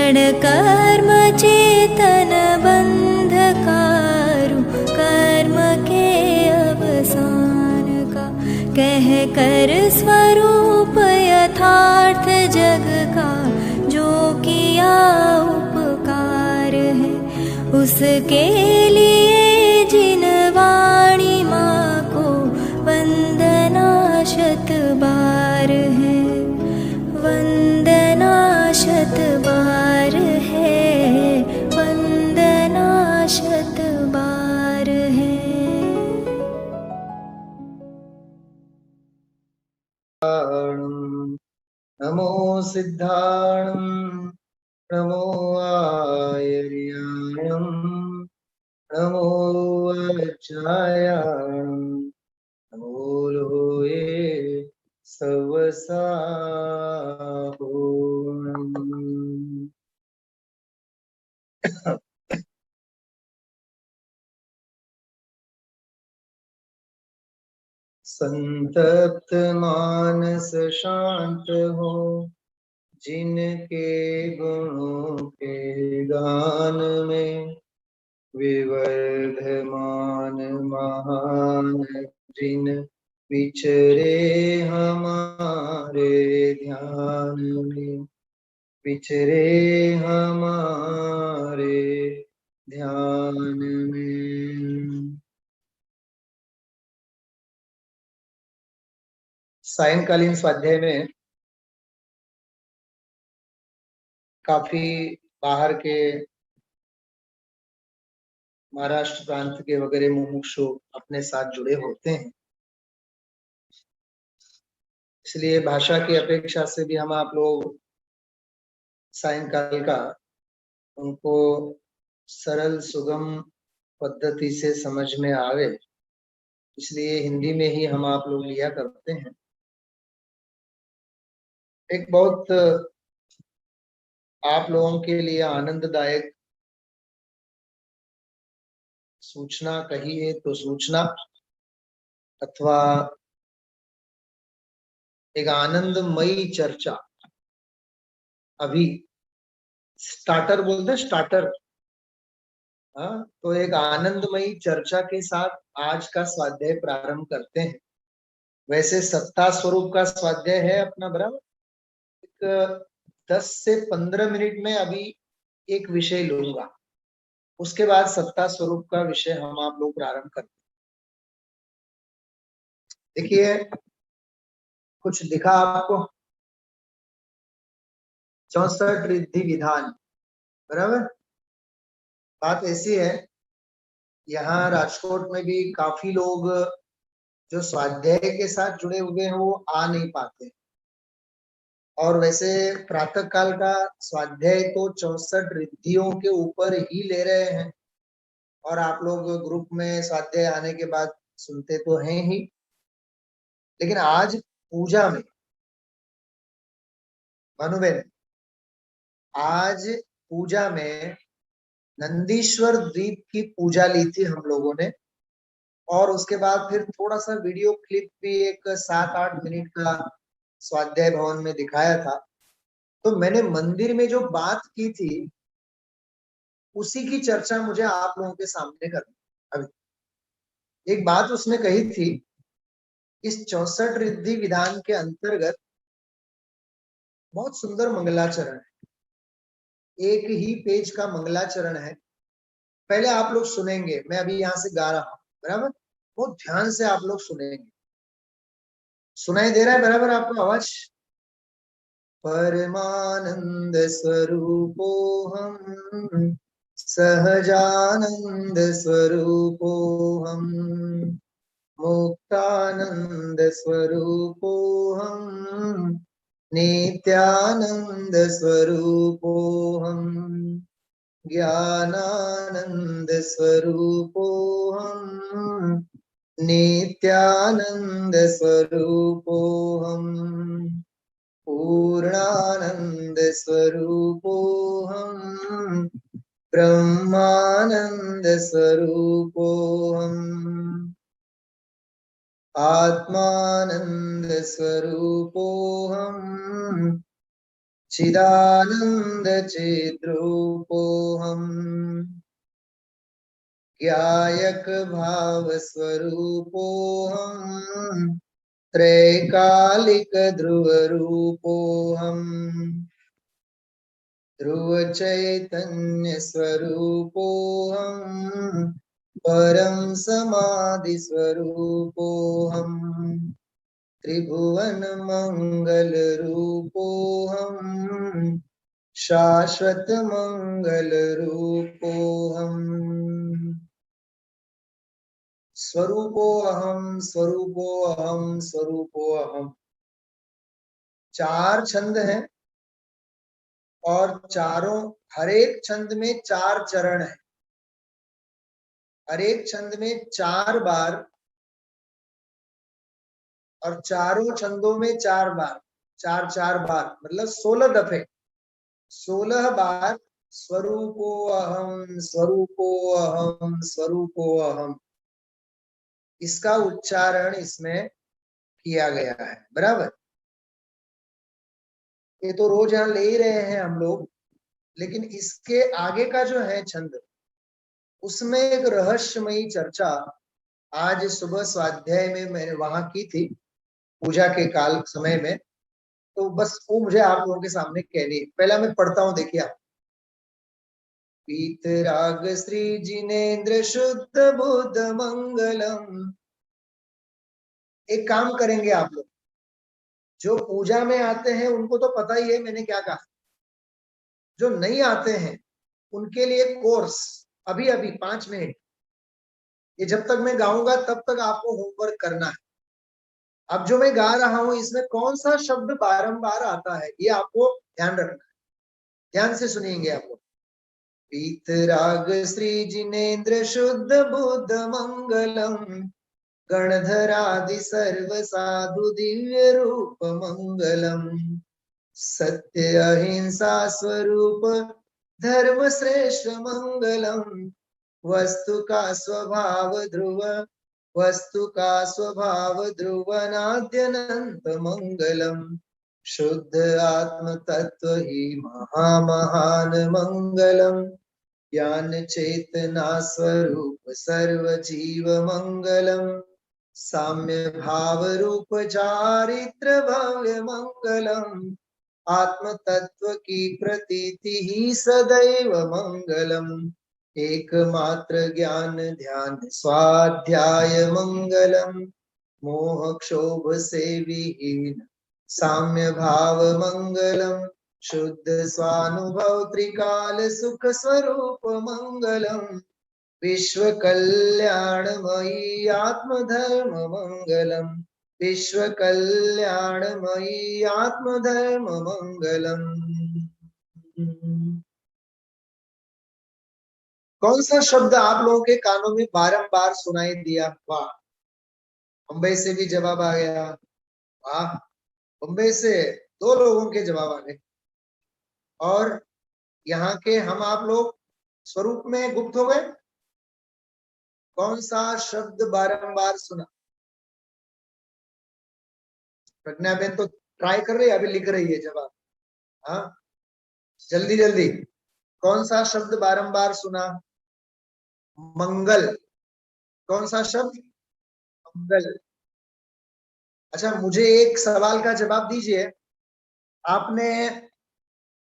जड़ कर्म चेतन बंधकारु कर्म के अवसान का, कह कर स्वरूप यथार्थ जग का जो किया उपकार है, उसके लिए जिन वाणी माँ को वंदना शत बार है, वंदना शत बार है, वंदना शत बार है। नमो सिद्धाणं नमो आयर्यायं नमो वज्रायां नमो लोये सवसाहोम्। संतप्त मानस शांत हो, जिनके गुणों के गान में विवर्धमान महान जिन विचरे हमारे ध्यान में, विचरे हमारे ध्यान में। सायंकालीन स्वाध्याय में काफी बाहर के महाराष्ट्र प्रांत के वगैरह मुमुक्षु अपने साथ जुड़े होते हैं, इसलिए भाषा की अपेक्षा से भी हम आप लोग सायंकाल का उनको सरल सुगम पद्धति से समझ में आवे, इसलिए हिंदी में ही हम आप लोग लिया करते हैं। एक बहुत आप लोगों के लिए आनंददायक सूचना कहिए तो सूचना, अथवा एक आनंदमयी चर्चा अभी स्टार्टर बोलते हैं, स्टार्टर। हाँ, तो एक आनंदमयी चर्चा के साथ आज का स्वाध्याय प्रारंभ करते हैं। वैसे सत्ता स्वरूप का स्वाध्याय है अपना बराबर, एक 10 से 15 मिनट में अभी एक विषय लूंगा, उसके बाद सत्ता स्वरूप का विषय हम आप लोग प्रारंभ करते हैं। देखिए कुछ दिखा आपको, 64 रिद्धि विधान, बराबर। बात ऐसी है, यहाँ राजकोट में भी काफी लोग जो स्वाध्याय के साथ जुड़े हुए हैं वो आ नहीं पाते, और वैसे प्रातः काल का स्वाध्याय तो 64 रिद्धियों के ऊपर ही ले रहे हैं, और आप लोग ग्रुप में स्वाध्याय आने के बाद सुनते तो हैं ही, लेकिन आज पूजा में भानुबेन, आज पूजा में नंदीश्वर द्वीप की पूजा ली थी हम लोगों ने, और उसके बाद फिर थोड़ा सा वीडियो क्लिप भी एक 7-8 मिनट का स्वाध्याय भवन में दिखाया था। तो मैंने मंदिर में जो बात की थी उसी की चर्चा मुझे आप लोगों के सामने करनी। अभी एक बात उसने कही थी, इस 64 रिद्धि विधान के अंतर्गत बहुत सुंदर मंगलाचरण है, एक ही पेज का मंगलाचरण है। पहले आप लोग सुनेंगे, मैं अभी यहाँ से गा रहा हूँ, बराबर, बहुत ध्यान से आप लोग सुनेंगे। सुनाई दे रहा है बराबर आपको आवाज? परमानंद स्वरूपो हम, सहजानंद स्वरूपो हम, मुक्तानंद स्वरूपो हम, नित्यानंद स्वरूपो हम, ज्ञानानंद स्वरूपो हम, नित्यानंद स्वरूपो हम, पूर्णानंद स्वरूपो हम, ब्रह्मानंद स्वरूपो हम, आत्मानंद स्वरूपो हम, चिदानंद चिद्रूपोऽहम् ज्ञायक भाव स्वरूपोऽहम् त्रैकालिक ध्रुव रूपोऽहम् ध्रुव चैतन्य स्वरूपोऽहम् परम समाधि स्वरूपोऽहम् त्रिभुवन मंगल रूपोऽहम् शाश्वत मंगल रूपोऽहम् स्वरूपोऽहम् स्वरूपोऽहम् स्वरूपोऽहम्। चार छंद हैं और चारों, हर एक छंद में चार चरण है। हर एक छंद में 4 बार और चारों छंदों में 4 बार, 4 बार मतलब 16 दफे, 16 बार स्वरूपोऽहम् स्वरूपोऽहम् स्वरूपोऽहम्, इसका उच्चारण इसमें किया गया है। बराबर, ये तो रोज यहाँ ले ही रहे हैं हम लोग, लेकिन इसके आगे का जो है छंद, उसमें एक रहस्यमयी चर्चा आज सुबह स्वाध्याय में मैंने वहां की थी, पूजा के काल समय में। तो बस वो मुझे आप लोगों के सामने कहनी है। पहला मैं पढ़ता हूं, देखिए आप। पीतराग श्री जिनेन्द्र शुद्ध बुद्ध मंगलम। एक काम करेंगे आप लोग, जो पूजा में आते हैं उनको तो पता ही है मैंने क्या कहा, जो नहीं आते हैं उनके लिए कोर्स अभी अभी 5 मिनट, ये जब तक मैं गाऊंगा तब तक आपको होमवर्क करना है। अब जो मैं गा रहा हूं इसमें कौन सा शब्द बारंबार आता है ये आपको ध्यान रखना है। ध्यान से सुनिएंगे आप लोग। पीतराग श्री जिनेन्द्र शुद्ध बुद्ध मंगलम गणधरादि सर्व साधु दिव्य रूप मंगलम सत्य अहिंसा स्वरूप धर्म श्रेष्ठ मंगलम वस्तु का स्वभाव ध्रुव वस्तु का स्वभाव ध्रुवनाद्यनंत मंगलम शुद्ध आत्म तत्व ही महामहान मंगलम ज्ञान चेतना स्वरूप सर्व जीव मंगलम साम्य भाव रूप चारित्र भव्य मंगलम आत्म तत्व की प्रतीति ही सदैव मंगलम एकमात्र ज्ञान ध्यान स्वाध्याय मंगलम मोह क्षोभ से विहीन साम्य भाव मंगलम शुद्ध स्वानुभव त्रिकाल सुख स्वरूप मंगलम विश्व कल्याणमयी आत्मधर्म मंगलम विश्व कल्याणमयी आत्मधर्म मंगलम। कौन सा शब्द आप लोगों के कानों में बारंबार सुनाई दिया? वाह, मुंबई से भी जवाब आ गया। वाह, मुंबई से 2 लोगों के जवाब आ गए। और यहाँ के हम आप लोग स्वरूप में गुप्त हो गए। कौन सा शब्द बारंबार सुना? प्रज्ञा बहन तो ट्राई कर रही है, अभी लिख रही है जवाब। हाँ, जल्दी जल्दी। कौन सा शब्द बारंबार सुना? मंगल। कौन सा शब्द? मंगल। अच्छा, मुझे एक सवाल का जवाब दीजिए। आपने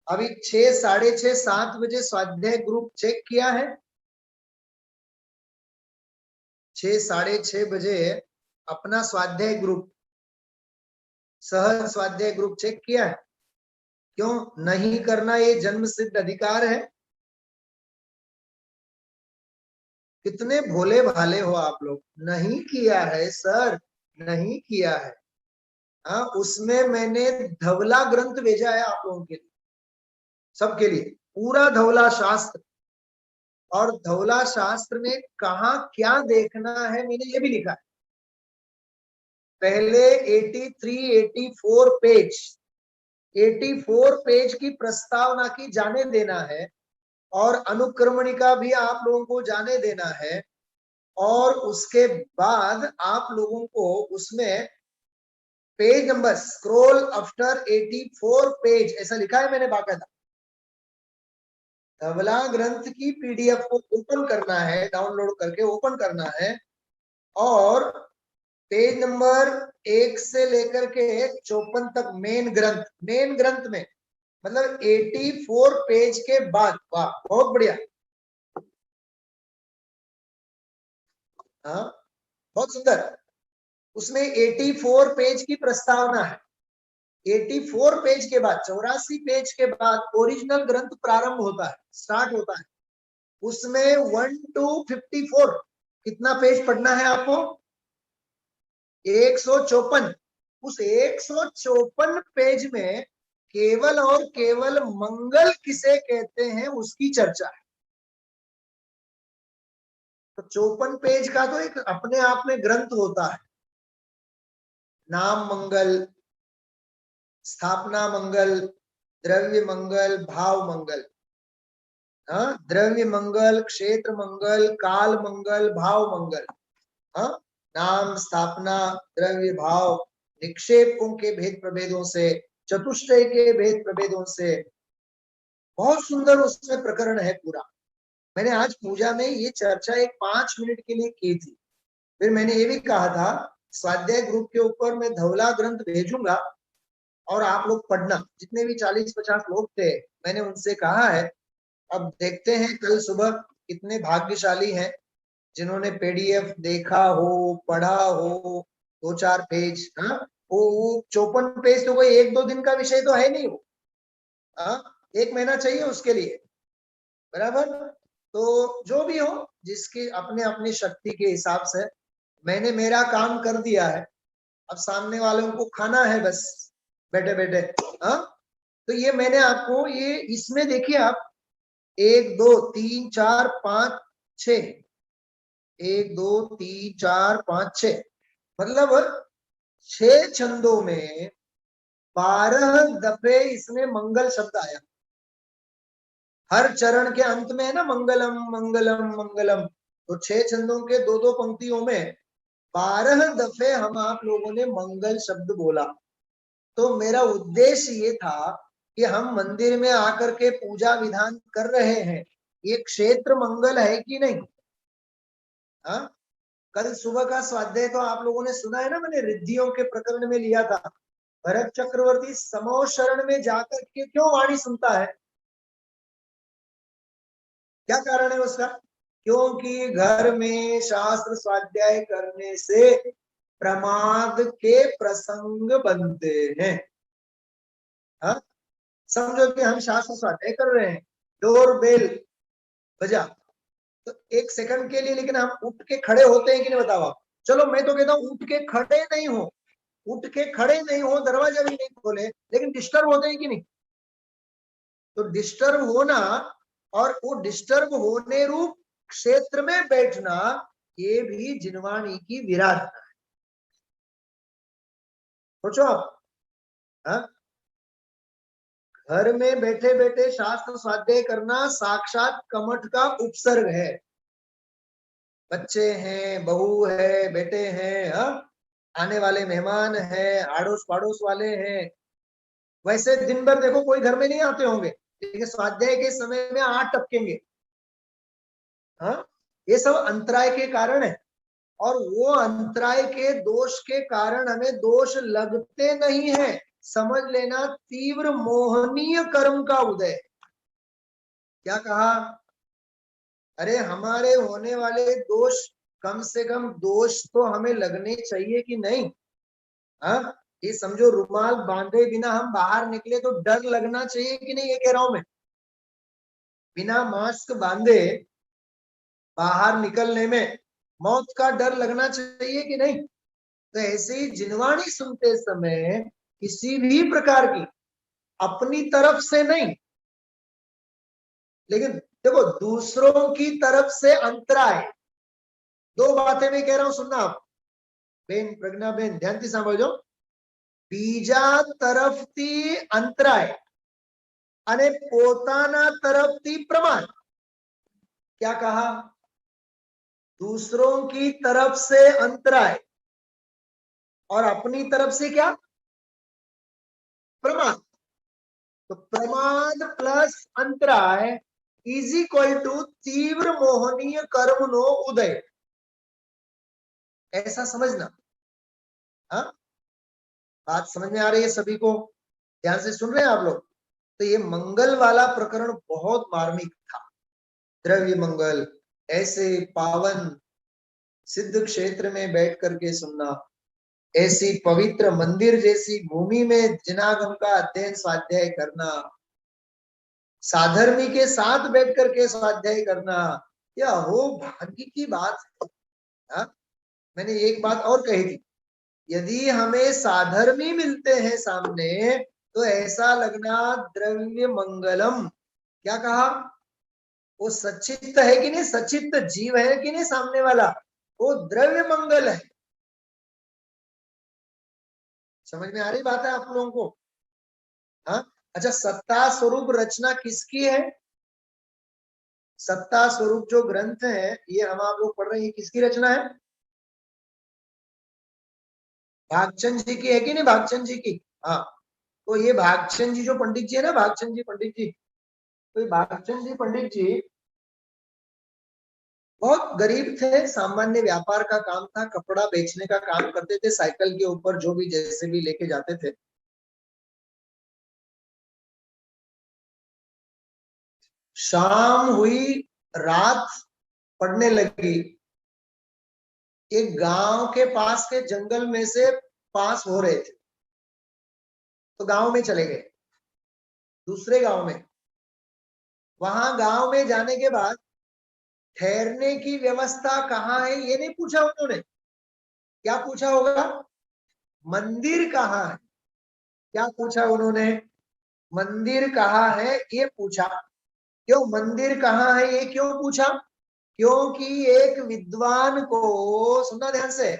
अभी 6, 6:30, 7 बजे स्वाध्याय ग्रुप चेक किया है? 6, 6:30 बजे अपना स्वाध्याय ग्रुप, सहज स्वाध्याय ग्रुप चेक किया है? क्यों नहीं करना? ये जन्म सिद्ध अधिकार है। कितने भोले भाले हो आप लोग, नहीं किया है सर, नहीं किया है। हाँ, उसमें मैंने धवला ग्रंथ भेजा है आप लोगों के लिए, सबके लिए, पूरा धवला शास्त्र। और धवला शास्त्र में कहा क्या देखना है मैंने ये भी लिखा है। पहले 83, 84 पेज, 84 पेज की प्रस्तावना की जाने देना है और अनुक्रमणिका भी आप लोगों को जाने देना है। और उसके बाद आप लोगों को उसमें page number scroll after 84 page, ऐसा लिखा है मैंने बाकायदा। धवला ग्रंथ की पीडीएफ को ओपन करना है, डाउनलोड करके ओपन करना है, और पेज नंबर 1 से लेकर के 54 तक मेन ग्रंथ में, मतलब 84 पेज के बाद। वाह, बहुत बढ़िया। हाँ, बहुत सुंदर। उसमें 84 पेज की प्रस्तावना है। 84 पेज के बाद, 84 पेज के बाद ओरिजिनल ग्रंथ प्रारंभ होता है, स्टार्ट होता है। उसमें 1 to 54 कितना पेज पढ़ना है आपको? 154। उस 154 पेज में केवल और केवल मंगल किसे कहते हैं उसकी चर्चा है। तो 54 पेज का तो एक अपने आप में ग्रंथ होता है। नाम मंगल, स्थापना मंगल, द्रव्य मंगल, भाव मंगल। हाँ, द्रव्य मंगल, क्षेत्र मंगल, काल मंगल, भाव मंगल। हाँ, नाम, स्थापना, द्रव्य, भाव, निक्षेपों के भेद प्रभेदों से, चतुष्टय के भेद प्रभेदों से, बहुत सुंदर उसमें प्रकरण है पूरा। मैंने आज पूजा में ये चर्चा एक 5 मिनट के लिए की थी। फिर मैंने ये भी कहा था स्वाध्याय ग्रुप के ऊपर मैं धवला ग्रंथ भेजूंगा और आप लोग पढ़ना। जितने भी 40-50 लोग थे, मैंने उनसे कहा है। अब देखते हैं कल सुबह कितने भाग्यशाली हैं जिन्होंने पीडीएफ देखा हो, पढ़ा हो, 2-4 पेज। हाँ, वो 54 पेज तो कोई 1-2 दिन का विषय तो है नहीं वो। हाँ, 1 महीना चाहिए उसके लिए, बराबर। तो जो भी हो, जिसकी अपने अपनी शक्ति के हिसाब से, मैंने मेरा काम कर दिया है। अब सामने वालों को खाना है बस बैठे बैठे। हाँ, तो ये मैंने आपको ये इसमें देखिए आप 1 2 3 4 5 6, 1 2 3 4 5 6, मतलब 6 छंदों में 12 दफे इसमें मंगल शब्द आया। हर चरण के अंत में है ना मंगलम मंगलम मंगलम। तो 6 छंदों के 2-2 पंक्तियों में 12 दफे हम आप लोगों ने मंगल शब्द बोला। तो मेरा उद्देश्य ये था कि हम मंदिर में आकर के पूजा विधान कर रहे हैं, ये क्षेत्र मंगल है कि नहीं। हाँ, कल सुबह का स्वाध्याय तो आप लोगों ने सुना है ना, मैंने रिद्धियों के प्रकरण में लिया था। भरत चक्रवर्ती समो शरण में जाकर के क्यों वाणी सुनता है? क्या कारण है उसका? क्योंकि घर में शास्त्र स्वाध्याय करने से प्रमाद के प्रसंग बनते हैं। हाँ, समझो कि हम शास्त्र स्वाध्याय कर रहे हैं, डोर बेल बजा, तो 1 सेकंड के लिए लेकिन हम उठ के खड़े होते हैं कि नहीं, बताओ आप। चलो मैं तो कहता हूं उठ के खड़े नहीं हो, उठ के खड़े नहीं हो, दरवाजा भी नहीं खोले, लेकिन डिस्टर्ब होते हैं कि नहीं। तो डिस्टर्ब होना और वो डिस्टर्ब होने रूप क्षेत्र में बैठना, ये भी जिनवाणी की विराधना है। सोचो आप। हाँ, घर में बैठे बैठे शास्त्र स्वाध्याय करना साक्षात कमठ का उपसर्ग है। बच्चे हैं, बहू है, बेटे हैं, हाँ, आने वाले मेहमान हैं, आड़ोस पड़ोस वाले हैं। वैसे दिन भर देखो कोई घर में नहीं आते होंगे, लेकिन स्वाध्याय के समय में 8 टपकेंगे। हाँ, ये सब अंतराय के कारण है। और वो अंतराय के दोष के कारण हमें दोष लगते नहीं है। समझ लेना, तीव्र मोहनीय कर्म का उदय। क्या कहा? अरे हमारे होने वाले दोष, कम से कम दोष तो हमें लगने चाहिए कि नहीं। हाँ, ये समझो रुमाल बांधे बिना हम बाहर निकले तो डर लगना चाहिए कि नहीं, ये कह रहा हूं मैं। बिना मास्क बांधे बाहर निकलने में मौत का डर लगना चाहिए कि नहीं। तो ऐसे ही जिनवाणी सुनते समय किसी भी प्रकार की अपनी तरफ से नहीं, लेकिन देखो दूसरों की तरफ से अंतराय। 2 बातें मैं कह रहा हूं, सुनना आप। बेन प्रज्ञा बेन ध्यान से समझो। बीजा तरफती अंतराय अने पोताना तरफती प्रमाण। क्या कहा? दूसरों की तरफ से अंतराय और अपनी तरफ से क्या? प्रमाद। तो प्रमाद प्लस अंतराय इज इक्वल टू तीव्र मोहनीय कर्म नो उदय, ऐसा समझना। हाँ, बात समझ में आ रही है सभी को? ध्यान से सुन रहे हैं आप लोग? तो ये मंगल वाला प्रकरण बहुत मार्मिक था। द्रव्य मंगल, ऐसे पावन सिद्ध क्षेत्र में बैठ करके सुनना, ऐसी पवित्र मंदिर जैसी भूमि में जिनागम का अध्ययन स्वाध्याय करना, साधर्मी के साथ बैठ करके स्वाध्याय करना, यह हो भाग्य की बात है। हाँ? मैंने एक बात और कही थी, यदि हमें साधर्मी मिलते हैं सामने तो ऐसा लगना द्रव्य मंगलम। क्या कहा? वो सचित्त है कि नहीं, सचित्त जीव है कि नहीं सामने वाला, वो द्रव्य मंगल है। समझ में आ रही बात है आप लोगों को? हाँ, अच्छा, सत्ता स्वरूप रचना किसकी है? सत्ता स्वरूप जो ग्रंथ है ये हम आप लोग पढ़ रहे हैं, किसकी रचना है? भागचंद जी की है कि नहीं, भागचंद जी की? हाँ, तो ये भागचंद जी जो पंडित जी है ना, भागचंद जी पंडित जी, तो ये भागचंद जी पंडित जी बहुत गरीब थे, सामान्य व्यापार का काम था, कपड़ा बेचने का काम करते थे, साइकिल के ऊपर जो भी जैसे भी लेके जाते थे। शाम हुई, रात पड़ने लगी, एक गांव के पास के जंगल में से पास हो रहे थे, तो गांव में चले गए, दूसरे गांव में। वहां गांव में जाने के बाद ठहरने की व्यवस्था कहाँ है ये नहीं पूछा उन्होंने। क्या पूछा होगा? मंदिर कहाँ है? क्या पूछा उन्होंने? मंदिर कहाँ है ये पूछा। क्यों मंदिर कहाँ है ये क्यों पूछा? क्योंकि एक विद्वान को, सुनना ध्यान से,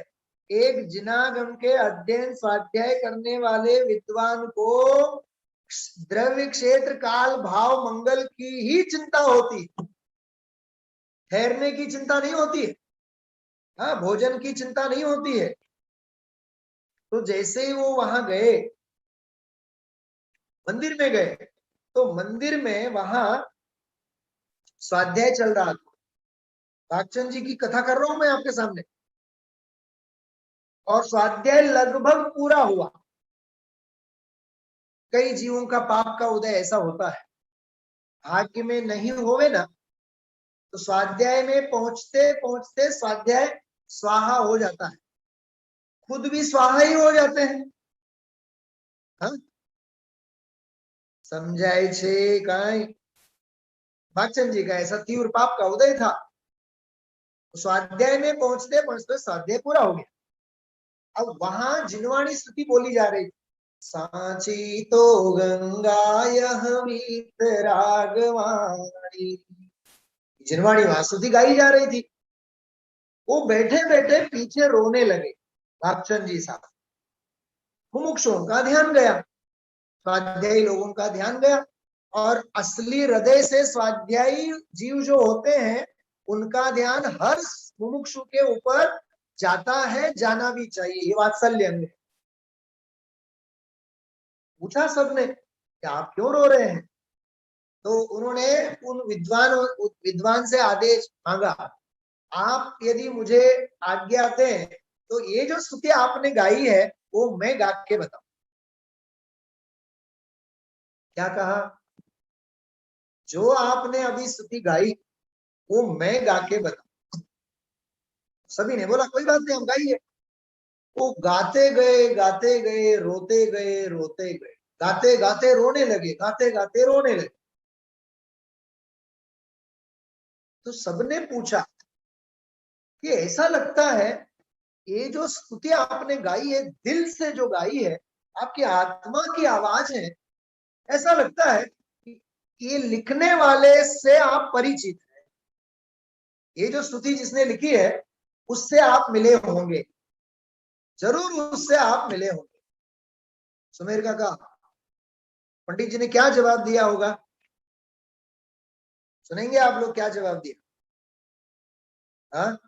एक जिनागम के अध्ययन स्वाध्याय करने वाले विद्वान को द्रव्य क्षेत्र काल भाव मंगल की ही चिंता होती, ठहरने की चिंता नहीं होती है। हाँ, भोजन की चिंता नहीं होती है। तो जैसे ही वो वहां गए, मंदिर में गए, तो मंदिर में वहां स्वाध्याय चल रहा था। भागचंद जी की कथा कर रहा हूं मैं आपके सामने, और स्वाध्याय लगभग पूरा हुआ। कई जीवों का पाप का उदय ऐसा होता है, भाग्य में नहीं होवे ना, तो स्वाध्याय में पहुंचते पहुंचते स्वाध्याय स्वाहा हो जाता है, खुद भी स्वाहा ही हो जाते हैं। हाँ, समझाए छे काई? भागचंद जी का ऐसा तीव्र पाप का उदय था, स्वाध्याय में पहुंचते पहुंचते स्वाध्याय पूरा हो गया। अब वहां जिनवाणी स्तुति बोली जा रही थी, सांची तो गंगा यह मीत रागवाणी, जिनवाणी वहां स्तुति गाई जा रही थी। वो बैठे बैठे पीछे रोने लगे, भागचंद जी साहब। मुमुक्षुओं का ध्यान गया, स्वाध्यायी लोगों का ध्यान गया, और असली हृदय से स्वाध्यायी जीव जो होते हैं उनका ध्यान हर मुमुक्षु के ऊपर जाता है, जाना भी चाहिए। ये वात्सल्य अंग है। पूछा सबने कि आप क्यों रो रहे हैं? तो उन्होंने उन विद्वान से आदेश मांगा, आप यदि मुझे आज्ञा दें तो ये जो स्तुति आपने गाई है वो मैं गा के बताऊं। क्या कहा? जो आपने अभी स्तुति गाई वो मैं गा के बताऊं। सभी ने बोला कोई बात नहीं, हम गाइए। वो गाते गए, रोते गए, गाते गाते रोने लगे, गाते गाते रोने लगे। तो सबने पूछा कि ऐसा लगता है ये जो स्तुति आपने गाई है, दिल से जो गाई है, आपकी आत्मा की आवाज है, ऐसा लगता है कि ये लिखने वाले से आप परिचित हैं। ये जो स्तुति जिसने लिखी है उससे आप मिले होंगे, जरूर उससे आप मिले होंगे। सुमेर का कहा, पंडित जी ने क्या जवाब दिया होगा? सुनेंगे आप लोग क्या जवाब दिया? हाँ,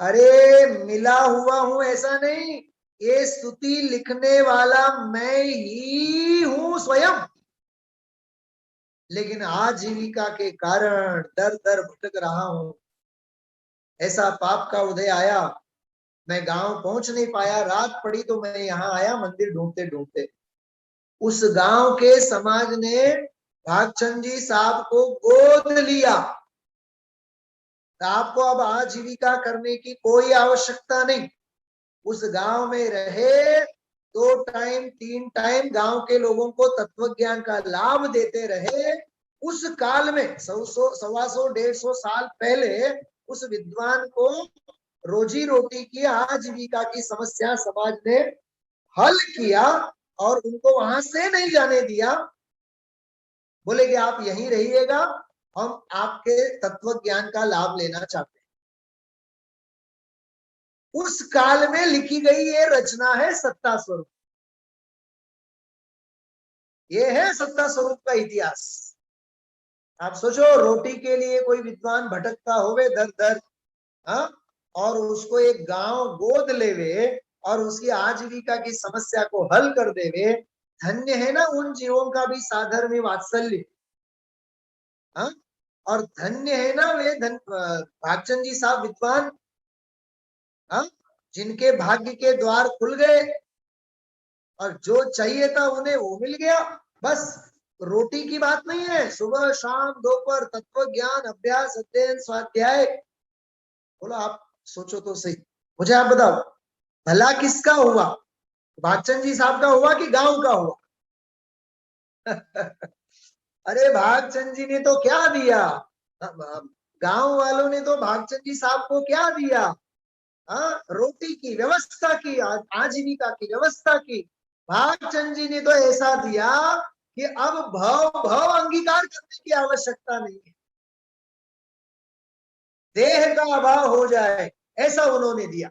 अरे मिला हुआ हूं ऐसा नहीं, ये स्तुति लिखने वाला मैं ही हूं स्वयं, लेकिन आजीविका के कारण दर दर भटक रहा हूं। ऐसा पाप का उदय आया, मैं गांव पहुंच नहीं पाया, रात पड़ी तो मैं यहाँ आया मंदिर ढूंढते ढूंढते। उस गांव के समाज ने भागचंद जी साहब को गोद लिया। आपको अब आजीविका करने की कोई आवश्यकता नहीं। उस गांव में रहे, 2 टाइम 3 टाइम गांव के लोगों को तत्व ज्ञान का लाभ देते रहे। उस काल में 100 150 साल पहले उस विद्वान को रोजी रोटी की, आजीविका की समस्या समाज ने हल किया और उनको वहां से नहीं जाने दिया। बोले कि आप यहीं रहिएगा, हम आपके तत्व ज्ञान का लाभ लेना चाहते हैं। उस काल में लिखी गई ये रचना है सत्ता स्वरूप। ये है सत्ता स्वरूप का इतिहास। आप सोचो, रोटी के लिए कोई विद्वान भटकता होवे दर दर, हाँ, और उसको एक गांव गोद लेवे और उसकी आजीविका की समस्या को हल कर देवे। धन्य है ना उन जीवों का भी साधर में वात्सल्य, हाँ, और धन्य है ना वे भागचंद जी साहब विद्वान, हाँ, जिनके भाग्य के द्वार खुल गए और जो चाहिए था उन्हें वो मिल गया। बस रोटी की बात नहीं है, सुबह शाम दोपहर तत्व ज्ञान अभ्यास अध्ययन स्वाध्याय। बोलो आप सोचो तो सही, मुझे आप बताओ, भला किसका हुआ? भागचंद जी साहब का हुआ कि गांव का हुआ? अरे भागचंद जी ने तो क्या दिया, गांव वालों ने तो भागचंद जी साहब को क्या दिया? हाँ, रोटी की व्यवस्था की, आजीविका की व्यवस्था की। भागचंद जी ने तो ऐसा दिया कि अब भव भव अंगीकार करने की आवश्यकता नहीं है, देह का अभाव हो जाए ऐसा उन्होंने दिया।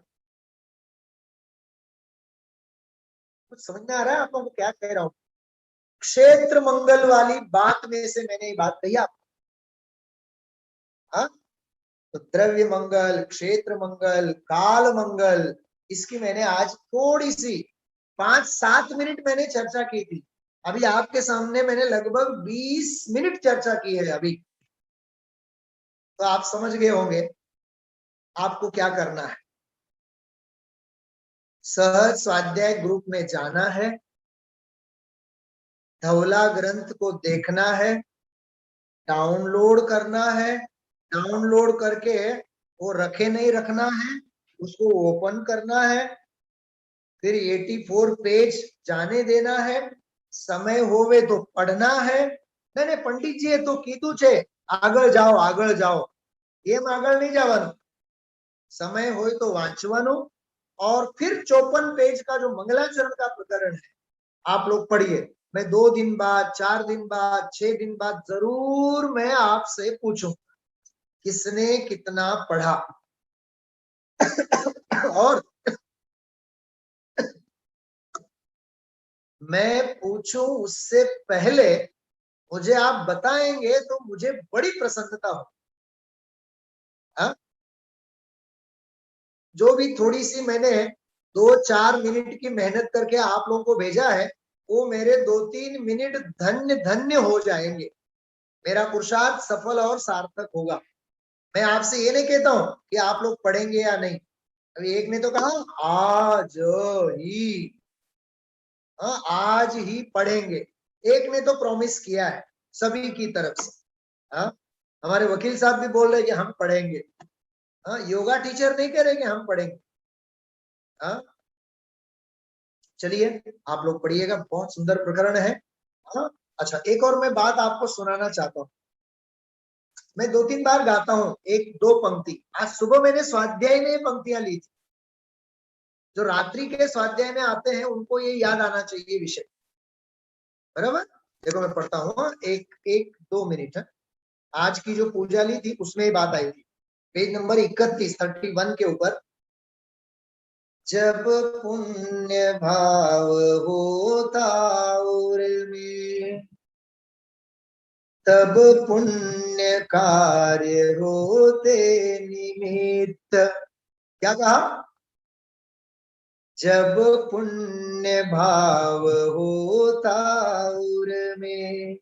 कुछ समझ में आ रहा है आपको क्या कह रहा हूं? क्षेत्र मंगल वाली बात में से मैंने ये बात कही आपको, हाँ, तो द्रव्य मंगल, क्षेत्र मंगल, काल मंगल, इसकी मैंने आज थोड़ी सी 5-7 मिनट मैंने चर्चा की थी। अभी आपके सामने मैंने लगभग 20 मिनट चर्चा की है अभी। तो आप समझ गए होंगे आपको क्या करना है। सहज स्वाध्याय ग्रुप में जाना है, धवला ग्रंथ को देखना है, डाउनलोड करना है, डाउनलोड करके वो रखे नहीं रखना है, उसको ओपन करना है, फिर 84 पेज जाने देना है, समय होवे तो पढ़ना है। नहीं पंडित जी तो कीधु छे आगळ जाओ आगळ जाओ, एम आगळ नहीं जावानुं, समय होय तो वांचवानुं। और फिर 54 पेज का जो मंगलाचरण का प्रकरण है आप लोग पढ़िए। मैं 2 दिन बाद, 4 दिन बाद, 6 दिन बाद जरूर मैं आपसे पूछूं किसने कितना पढ़ा। और मैं पूछूं उससे पहले मुझे आप बताएंगे तो मुझे बड़ी प्रसन्नता हो। हाँ? जो भी थोड़ी सी मैंने 2-4 मिनट की मेहनत करके आप लोगों को भेजा है, वो मेरे 2-3 मिनट धन्य धन्य हो जाएंगे। मेरा पुरुषार्थ सफल और सार्थक होगा। मैं आपसे ये नहीं कहता हूं कि आप लोग पढ़ेंगे या नहीं। अभी एक ने तो कहा आज ही, हाँ, आज ही पढ़ेंगे। एक ने तो प्रॉमिस किया है सभी की तरफ से। हाँ, हमारे वकील साहब भी बोल रहे कि हम पढ़ेंगे। हाँ, योगा टीचर नहीं कह रहे कि हम पढ़ेंगे। हाँ, चलिए आप लोग पढ़िएगा, बहुत सुंदर प्रकरण है। हाँ, अच्छा एक और मैं बात आपको सुनाना चाहता हूँ। मैं 2-3 बार गाता हूँ 1-2 पंक्ति। आज सुबह मैंने स्वाध्याय में पंक्तियां ली थी। जो रात्रि के स्वाध्याय में आते हैं उनको ये याद आना चाहिए विषय, बराबर। देखो मैं पढ़ता हूँ, 1-2 मिनट है। आज की जो पूजा ली थी उसमें ही बात आई थी, पेज नंबर 31 के ऊपर। जब पुण्य भाव होता में, तब पुण्य कार्य होते निमित्त। क्या कहा? जब पुण्य भाव होता उर में,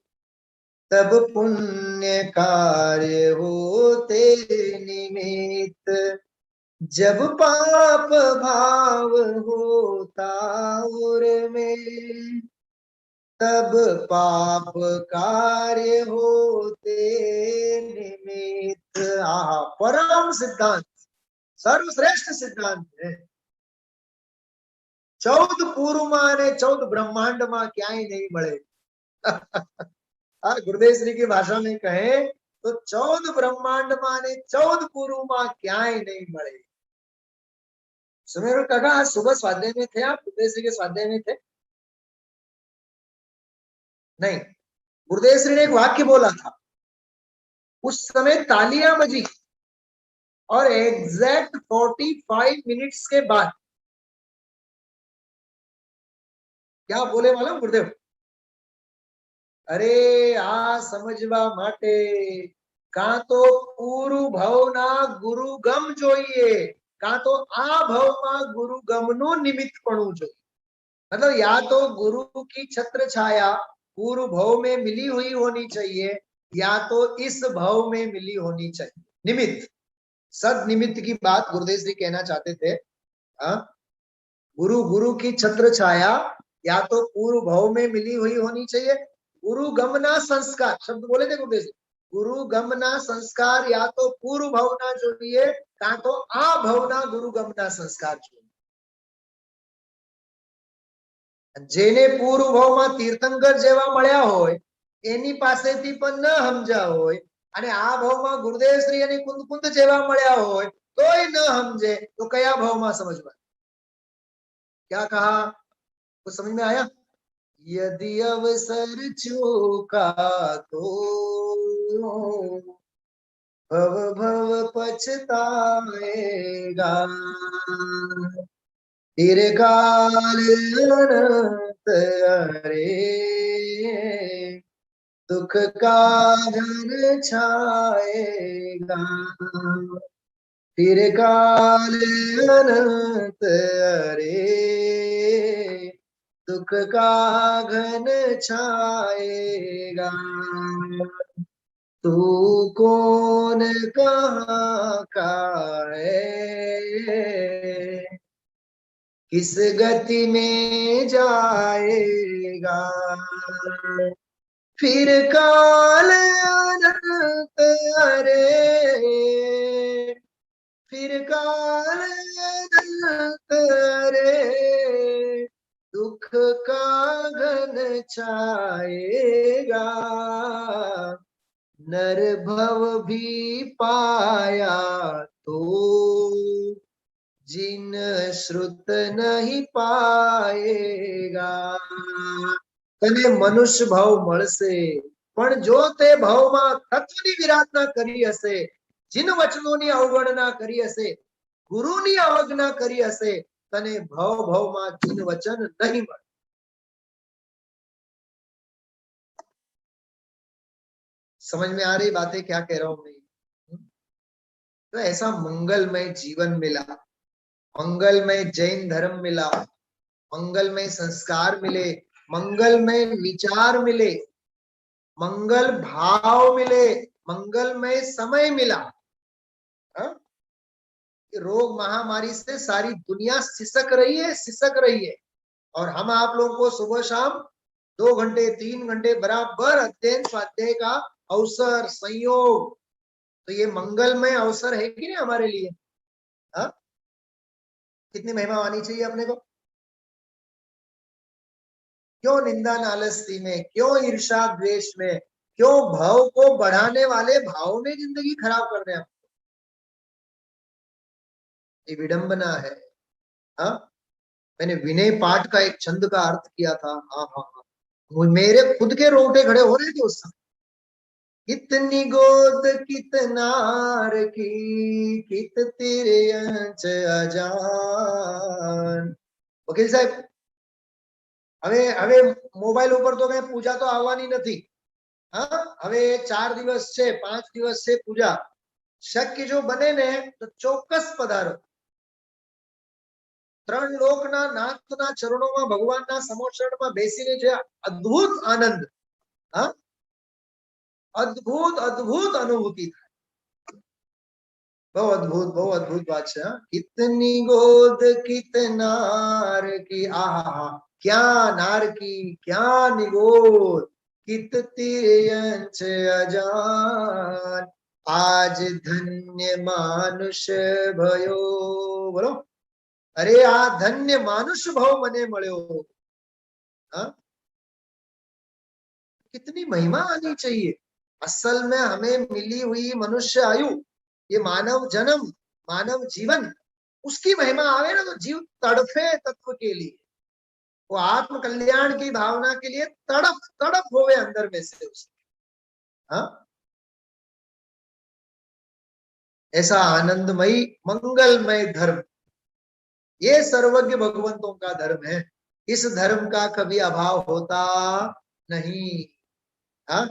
तब पुण्य कार्य होते निमित्त। जब पाप भाव होता उर में, तब पाप कार्य होते निमित्त। आहा, परम सिद्धांत, सर्वश्रेष्ठ सिद्धांत है। 14 પૂર્વમાં અને 14 બ્રહ્માંડમાં ક્યાંય नहीं મળે। गुरुदेव श्री की भाषा में कहे तो 14 ब्रह्मांडમાં અને 14 પૂર્વમાં ક્યાંય नहीं મળે। सुमेरु काका, आज सुबह स्वाध्याय में थे आप? गुरुदेव श्री के स्वाध्याय में थे? नहीं। गुरुदेव श्री ने एक वाक्य बोला था, उस समय तालियां बजी और एग्जैक्ट 45 मिनट्स के बाद क्या बोले मालूम गुरुदेव? अरे आ समझवा माटे कां तो पूरु भवना गुरुगम जोईए, कां तो आ भवમાં गुरुगमનું નિમિત્તપણું જોઈએ। मतलब या तो गुरु की छत्र छाया पूर्व भव में मिली हुई होनी चाहिए, या तो इस भव में मिली होनी चाहिए। निमित्त, सद निमित्त की बात गुरुदेव जी कहना चाहते थे। गुरु की छत्र छाया या तो पूर्व भव में मिली हुई होनी चाहिए। गुरु गमना संस्कार शब्द बोले थे गुरुदेव जी। गुरु गमना संस्कार या तो पूर्व भवना जोड़िए, का तो आ भवना गुरु गमना संस्कार जोड़िए। जेने पूर्व भावમાં તીર્થંકર જેવા મળ્યા હોય એની પાસેથી પણ ન સમજ્યા હોય, અને આ ભાવમાં ગુરુદેવ શ્રી અને કુંદ જેવા મળ્યા હોય તોય ન સમજે, તો કયા ભાવમાં સમજવા? क्या कहा? कुछ समझ में आया? यदि अवसर चूका तो भव भव पछताएगा, फिर काल अनंत अरे दुख का घन छाएगा, फिर काल अनंत अरे दुख का घन छाएगा। तू कौन कहाँ का है, किस गति में जाएगा, फिर काल अनंत अरे फिर काल अनंत अरे दुख का घन छाएगा। नर भव भी पाया तो जिन श्रुत नहीं पाएगा। तने मनुष्य भाव મળશે, પણ જો તે ભાવમાં તત્વની વિરાધના કરી હશે, जिन વચનોની અવગણના કરી હશે, ગુરુની અવજ્ઞા કરી હશે, તને ભાવ ભાવમાં जिन વચન નહીં મળે। समझ में आ रही बातें क्या कह रहा हूं मैं? तो ऐसा मंगलमय जीवन मिला, मंगलमय जैन धर्म मिला, मंगलमय संस्कार मिले, मंगलमय विचार मिले, मंगल भाव मिले, मंगलमय समय मिला। रोग महामारी से सारी दुनिया सिसक रही है, सिसक रही है, और हम आप लोगों को सुबह शाम 2 घंटे 3 घंटे बराबर अध्ययन स्वाध्याय का अवसर संयोग, तो ये मंगलमय अवसर है कि नहीं हमारे लिए? कितनी महिमा आनी चाहिए अपने को? क्यों निंदा नालस्ती में, क्यों ईर्षा द्वेष में, क्यों भाव को बढ़ाने वाले भाव में जिंदगी खराब करने? ये विडंबना है। हाँ, मैंने विनय पाठ का एक छंद का अर्थ किया था। हाँ हाँ हाँ, मेरे खुद के रोंगटे खड़े हो रहे थे उस समय। कितनी गोद कितनार की, कित तेरे अंच अजान। वकील साहब, હવે હવે મોબાઈલ ઉપર તો કઈ પૂજા તો આવવાની નથી। હા, હવે 4 દિવસ છે, 5 દિવસ છે પૂજા। શક્ય જો બને ને તો ચોક્કસ પધારો। ત્રણ લોકના નાથના ચરણોમાં ભગવાનના સમોષણમાં બેસીને જે અદ્ભુત આનંદ, હા, અદ્ભુત અદ્ભુત અનુભૂતિ થાય. બહુ અદ્ભુત વાત છે. કિતની ગોદ કિતનાર કી, આહા, क्या नार की क्या निगोद, कित तिर्यंच अजान, आज धन्य मानुष भयो. बोलो, अरे आ धन्य मानुष भाव मने मळ्यो. हाँ? कितनी महिमा आनी चाहिए. असल में हमें मिली हुई मनुष्य आयु, ये मानव जन्म, मानव जीवन, उसकी महिमा आवे ना तो जीव तड़फे तत्व के लिए, वो आत्म कल्याण की भावना के लिए तड़प तड़प होवे अंदर में से उसके. हाँ, ऐसा आनंदमयी मंगलमय धर्म, ये सर्वज्ञ भगवंतों का धर्म है. इस धर्म का कभी अभाव होता नहीं. हाँ,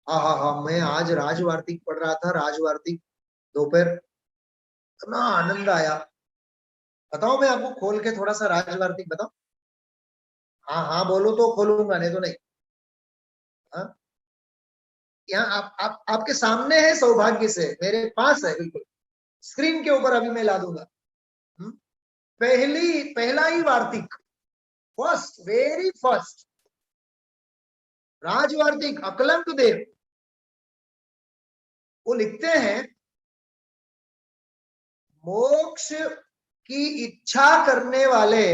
हाँ, मैं आज राजवार्तिक पढ़ रहा था, राजवार्तिक दोपहर, इतना आनंद आया. बताओ, मैं आपको खोल के थोड़ा सा राजवार्तिक बताओ. हाँ हाँ बोलो तो खोलूंगा, नहीं तो नहीं. हाँ, यहाँ आप आपके सामने है, सौभाग्य से मेरे पास है, बिल्कुल स्क्रीन के ऊपर अभी मैं ला दूंगा. पहला ही वार्तिक, फर्स्ट, वेरी फर्स्ट राजवार्तिक अकलंक देव, वो लिखते हैं, मोक्ष की इच्छा करने वाले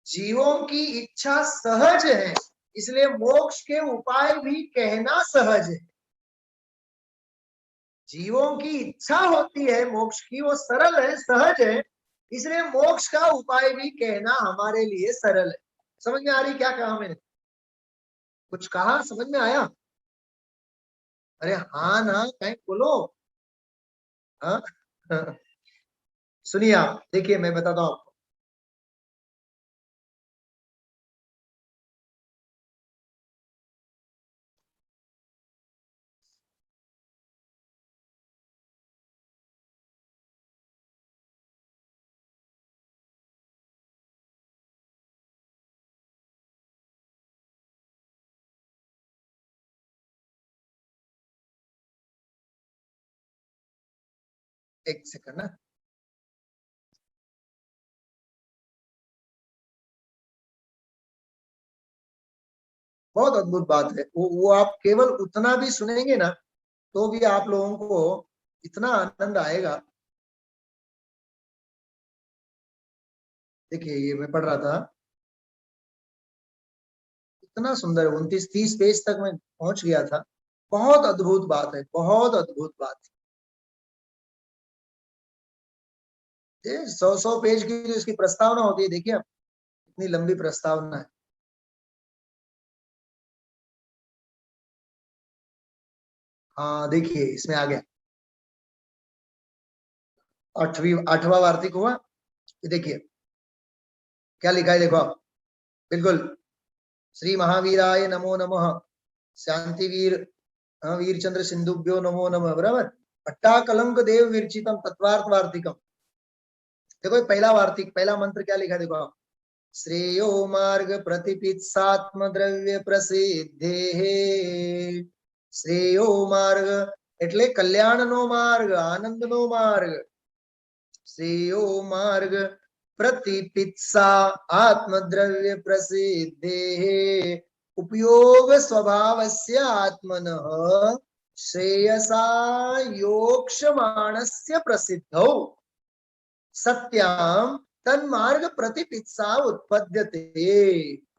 जीवों की इच्छा सहज है, इसलिए मोक्ष के उपाय भी कहना सहज है. जीवों की इच्छा होती है मोक्ष की, वो सरल है, सहज है, इसलिए मोक्ष का उपाय भी कहना हमारे लिए सरल है. समझ में आ रही क्या कहा मैंने? कुछ कहा, समझ में आया? अरे हाँ ना, कहीं बोलो. हाँ, सुनिए आप, देखिए मैं बताता हूँ आपको. एक सेकंड ना. बहुत अद्भुत बात है. वो आप केवल उतना भी सुनेंगे ना तो भी आप लोगों को इतना आनंद आएगा. देखिए, ये मैं पढ़ रहा था, इतना सुंदर, 29-30 पेज तक मैं पहुंच गया था. बहुत अद्भुत बात है, बहुत अद्भुत बात. ये 100 पेज की जो इसकी प्रस्तावना होती है, देखिए इतनी लंबी प्रस्तावना है. हाँ देखिए, इसमें आ गया 8वां वार्तिक हुआ. देखिए क्या लिखा है, देखो आप, बिल्कुल. श्री महावीराय नमो नमः, शांतिवीर वीरचंद्र सिंधुभ्यो नमो नमः. बराबर. पट्टाकलंक देव विरचितम तत्वार्थ वार्तिकम. देखो पहला वार्तिक, पहला मंत्र क्या लिखा, देखो आप. श्रेयो मार्ग प्रतिपित्सात्म द्रव्य प्रसिद्धे. श्रेयो मार्ग એટલે કલ્યાણનો માર્ગ, આનંદનો માર્ગ. શ્રેયો માર્ગ प्रतिपित्सा आत्मद्रव्य प्रसिद्धे, उपयोग स्वभावस्य आत्मनः श्रेयसा योक्ष्यमाणस्य प्रसिद्धौ सत्याम तन्मार्ग प्रतिपित्सा उत्पद्यते.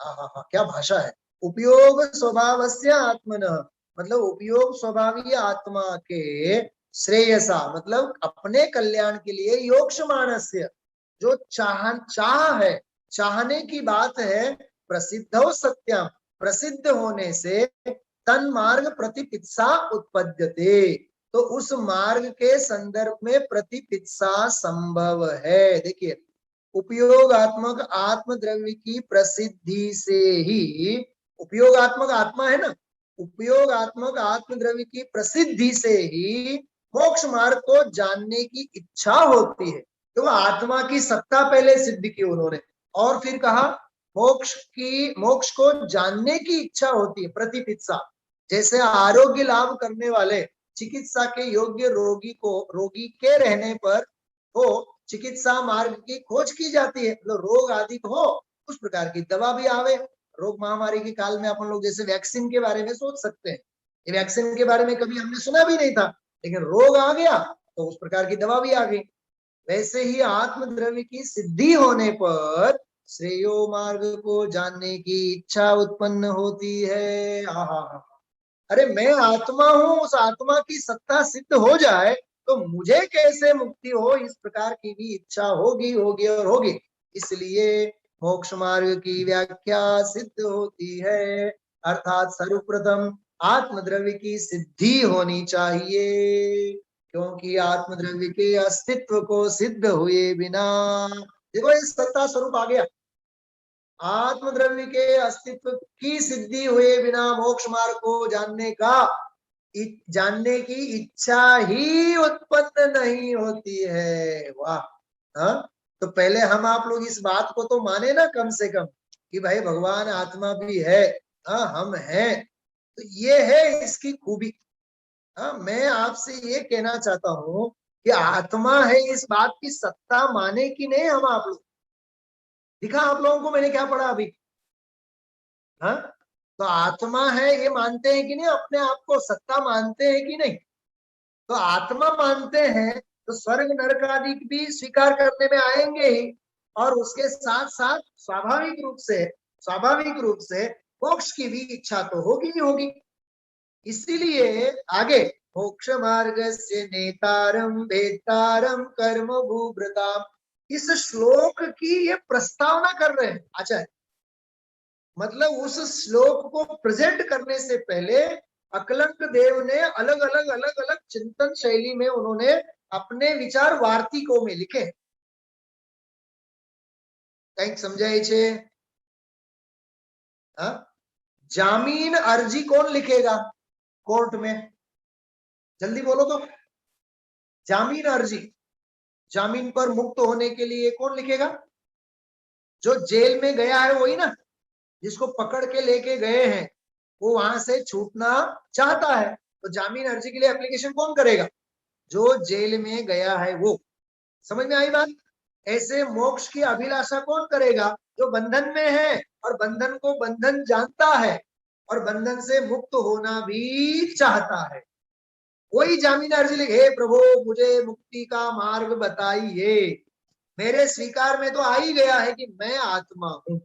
आहा, क्या भाषा है. उपयोग स्वभावस्य आत्मनः मतलब उपयोग स्वभावी आत्मा के, श्रेयसा मतलब अपने कल्याण के लिए, योक्ष्यमाणस्य जो चाह है, चाहने की बात है, प्रसिद्धौ सत्यम प्रसिद्ध होने से, तन मार्ग प्रतिपित्सा उत्पद्यते तो उस मार्ग के संदर्भ में प्रतिपित्सा संभव है. देखिए, उपयोगात्मक आत्मद्रव्य की प्रसिद्धि से ही, उपयोगात्मक आत्मा है ना, उपयोगात्मक आत्मद्रव्य की प्रसिद्धि से ही मोक्ष मार्ग को जानने की इच्छा होती है. तो आत्मा की सत्ता पहले सिद्ध की उन्होंने, और फिर कहा मोक्ष को जानने की इच्छा होती है, प्रतिपित्सा। जैसे आरोग्य लाभ करने वाले चिकित्सा के योग्य रोगी के रहने पर हो चिकित्सा मार्ग की खोज की जाती है, मतलब रोग आदि हो उस प्रकार की दवा भी आवे। रोग महामारी के काल में अपन लोग जैसे वैक्सीन के बारे में सोच सकते हैं, ये वैक्सीन के बारे में कभी हमने सुना भी नहीं था, लेकिन रोग आ गया तो उस प्रकार की दवा भी आ गई। वैसे ही आत्मद्रव्य की सिद्धि होने पर श्रेयो मार्ग को जानने की इच्छा उत्पन्न होती है। आहा, अरे मैं आत्मा हूं, उस आत्मा की सत्ता सिद्ध हो जाए तो मुझे कैसे मुक्ति हो, इस प्रकार की भी इच्छा होगी होगी और होगी। इसलिए मोक्ष मार्ग की व्याख्या सिद्ध होती है, अर्थात सर्वप्रथम आत्मद्रव्य की सिद्धि होनी चाहिए, क्योंकि आत्मद्रव्य के अस्तित्व को सिद्ध हुए बिना, देखो इस सत्ता स्वरूप आ गया, आत्मद्रव्य के अस्तित्व की सिद्धि हुए बिना मोक्ष मार्ग को जानने की इच्छा ही उत्पन्न नहीं होती है। वाह। हाँ, तो पहले हम आप लोग इस बात को तो माने ना कम से कम कि भाई भगवान आत्मा भी है, हाँ हम हैं, तो ये है इसकी खूबी। हाँ, मैं आपसे ये कहना चाहता हूं कि आत्मा है, इस बात की सत्ता माने कि नहीं हम आप लोग? दिखा आप लोगों को मैंने क्या पढ़ा अभी? हाँ, तो आत्मा है ये मानते हैं कि नहीं? अपने आप को सत्ता मानते हैं कि नहीं? तो आत्मा मानते हैं तो स्वर्ग नरक आदि भी स्वीकार करने में आएंगे ही, और उसके साथ साथ स्वाभाविक रूप से मोक्ष की भी इच्छा तो होगी ही होगी। इसीलिए आगे मोक्ष मार्ग से नेतारम भेतारम कर्म भूभृताम, इस श्लोक की ये प्रस्तावना कर रहे हैं आचार्य। मतलब उस श्लोक को प्रेजेंट करने से पहले अकलंक देव ने अलग अलग चिंतन शैली में उन्होंने अपने विचार वार्तिकों में लिखे। कहीं समझाए छे? जामीन अर्जी कौन लिखेगा कोर्ट में? जल्दी बोलो तो। जामीन अर्जी, जामीन पर मुक्त होने के लिए कौन लिखेगा? जो जेल में गया है वही ना, जिसको पकड़ के लेके गए हैं, वो वहां से छूटना चाहता है, तो जामीन अर्जी के लिए एप्लीकेशन कौन करेगा? जो जेल में गया है वो। समझ में आई बात? ऐसे मोक्ष की अभिलाषा कौन करेगा? जो बंधन में है और बंधन को बंधन जानता है और बंधन से मुक्त होना भी चाहता है, वही जामीन अर्जी लिखे, हे प्रभु मुझे मुक्ति का मार्ग बताइए। मेरे स्वीकार में तो आ ही गया है कि मैं आत्मा हूं।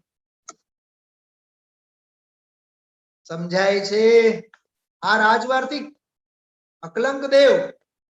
समझाए छे? आ राजवार्तिक अकलंक देव